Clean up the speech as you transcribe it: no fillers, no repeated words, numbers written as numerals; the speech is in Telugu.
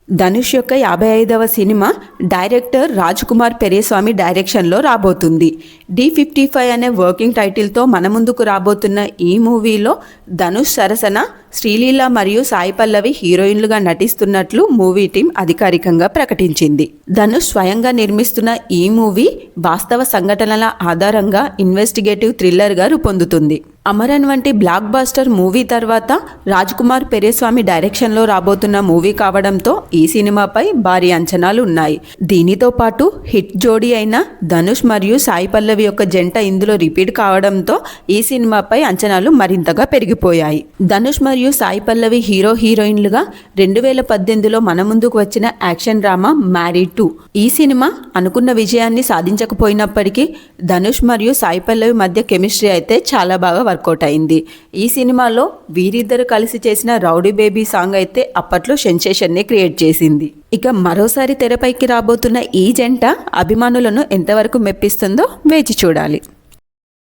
ధనుష్ యొక్క 55వ సినిమా డైరెక్టర్ రాజ్ కుమార్ పెరియస్వామి డైరెక్షన్లో రాబోతుంది. D55 అనే వర్కింగ్ టైటిల్తో మన ముందుకు రాబోతున్న ఈ మూవీలో ధనుష్ సరసన శ్రీలీల మరియు సాయి పల్లవి హీరోయిన్లుగా నటిస్తున్నట్లు మూవీ టీం అధికారికంగా ప్రకటించింది. ధనుష్ స్వయంగా నిర్మిస్తున్న ఈ మూవీ వాస్తవ సంఘటనల ఆధారంగా ఇన్వెస్టిగేటివ్ థ్రిల్లర్గా రూపొందుతుంది. అమరన్ వంటి బ్లాక్ బాస్టర్ మూవీ తర్వాత రాజ్ కుమార్ పెరియస్వామి డైరెక్షన్లో రాబోతున్న మూవీ కావడంతో ఈ సినిమాపై భారీ అంచనాలు ఉన్నాయి. దీనితో పాటు హిట్ జోడీ అయిన ధనుష్ మరియు సాయి పల్లవి యొక్క జంట ఇందులో రిపీట్ కావడంతో ఈ సినిమాపై అంచనాలు మరింతగా పెరిగిపోయాయి. ధనుష్ మరియు సాయి పల్లవి హీరోయిన్లుగా 2018లో మన ముందుకు వచ్చిన యాక్షన్ డ్రామా మ్యారీడ్ 2. ఈ సినిమా అనుకున్న విజయాన్ని సాధించకపోయినప్పటికీ ధనుష్ మరియు సాయి పల్లవి మధ్య కెమిస్ట్రీ అయితే చాలా బాగా వర్కౌట్ అయింది. ఈ సినిమాలో వీరిద్దరు కలిసి చేసిన రౌడీ బేబీ సాంగ్ అయితే అప్పట్లో సెన్సేషన్ని క్రియేట్ చేసింది. ఇక మరోసారి తెరపైకి రాబోతున్న ఈ జంట అభిమానులను ఎంతవరకు మెప్పిస్తుందో వేచి చూడాలి.